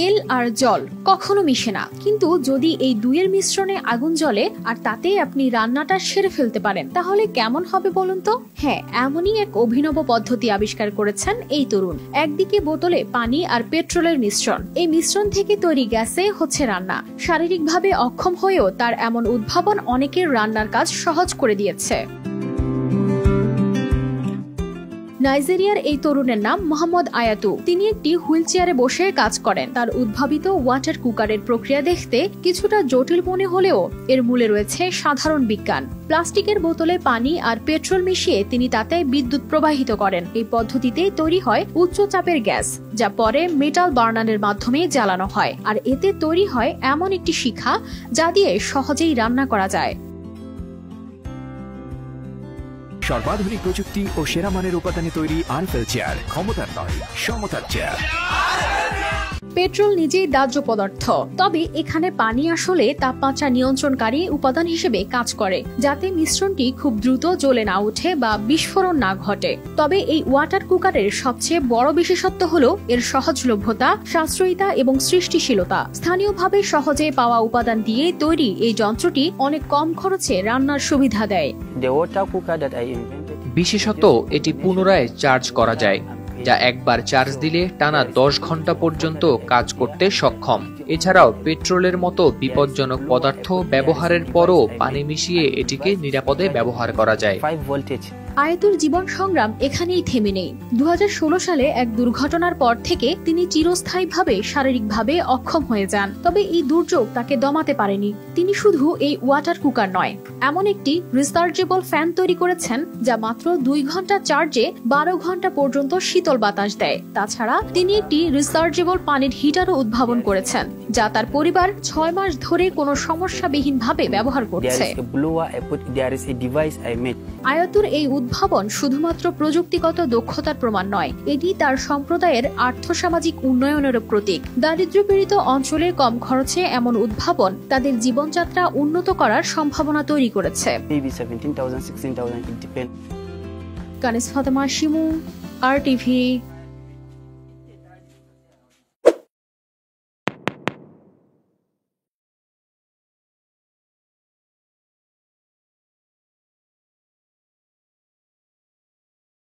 তেল আর জল কখনো মিশে না, কিন্তু যদি এই দুইয়ের মিশ্রণে আগুন জ্বলে আর তাতে আপনি রান্নাটা সেরে ফেলতে পারেন, তাহলে কেমন হবে বলুন তো? হ্যাঁ, এমনই এক অভিনব পদ্ধতি আবিষ্কার করেছেন এই তরুণ। একদিকে বোতলে পানি আর পেট্রোলের মিশ্রণ, এই মিশ্রণ থেকে তৈরি গ্যাসে হচ্ছে রান্না। শারীরিকভাবে অক্ষম হয়েও তার এমন উদ্ভাবন অনেকের রান্নার কাজ সহজ করে দিয়েছে। নাইজেরিয়ার এই তরুণের নাম মোহাম্মদ আয়াতু। তিনি একটি হুইল চেয়ারে বসে কাজ করেন। তার উদ্ভাবিত ওয়াটার কুকারের প্রক্রিয়া দেখতে কিছুটা জটিল মনে হলেও এর মূলে রয়েছে সাধারণ বিজ্ঞান। প্লাস্টিকের বোতলে পানি আর পেট্রোল মিশিয়ে তিনি তাতে বিদ্যুৎ প্রবাহিত করেন। এই পদ্ধতিতে তৈরি হয় উচ্চ চাপের গ্যাস, যা পরে মেটাল বার্নারের মাধ্যমে জ্বালানো হয়। আর এতে তৈরি হয় এমন একটি শিখা যা দিয়ে সহজেই রান্না করা যায়। সর্বাধুনিক প্রযুক্তি ও সেরা মানের উপাদানে তৈরি আরএফএল চেয়ার, ক্ষমতার নয় সমতার চেয়ার। পেট্রোল নিজেই দাহ্য পদার্থ, তবে এখানে পানি আসলে তাপমাত্রা নিয়ন্ত্রণকারী উপাদান হিসেবে কাজ করে, যাতে মিশ্রণটি খুব দ্রুত জ্বলে না ওঠে বা বিস্ফোরণ না ঘটে। তবে এই ওয়াটার কুকারের সবচেয়ে বড় বিশেষত্ব হলো এর সহজলভ্যতা, সাশ্রয়িতা এবং সৃষ্টিশীলতা। স্থানীয়ভাবে সহজে পাওয়া উপাদান দিয়ে তৈরি এই যন্ত্রটি অনেক কম খরচে রান্নার সুবিধা দেয়। বিশেষত এটি পুনরায় চার্জ করা যায়, যা একবার চার্জ দিলে টানা 10 ঘন্টা পর্যন্ত কাজ করতে সক্ষম। এছাড়াও পেট্রোলের মতো বিপজ্জনক পদার্থ ব্যবহারের পরও পানি মিশিয়ে এটিকে নিরাপদে ব্যবহার করা যায়। আয়াতুর জীবন সংগ্রাম এখানেই থেমে নেই। 2016 সালে এক দুর্ঘটনার পর থেকে তিনি চিরস্থায়ীভাবে শারীরিকভাবে অক্ষম হয়ে যান। তবে এই দুর্যোগ তাকে দমাতে পারেনি। তিনি শুধু এই ওয়াটার কুকার নয়, এমন একটি রিচার্জেবল ফ্যান তৈরি করেছেন যা মাত্র 2 ঘন্টা চার্জে 12 ঘন্টা পর্যন্ত শীতল বাতাস দেয়। তাছাড়া তিনি একটি রিচার্জেবল পানির হিটারও উদ্ভাবন করেছেন, যা তার পরিবার 6 মাস ধরে কোনো সমস্যাবিহীনভাবে ব্যবহার করছে। আয়াতুর এই উদ্ভাবন শুধুমাত্র প্রযুক্তিগত দক্ষতার প্রমাণ নয়, এটি তার সম্প্রদায়ের আর্থসামাজিক উন্নয়নেরও প্রতীক। দারিদ্র্যপীড়িত অঞ্চলে কম খরচে এমন উদ্ভাবন তাদের জীবনযাত্রা উন্নত করার সম্ভাবনা তৈরি করেছে। কানিস ফাতেমা শিমু, RTV।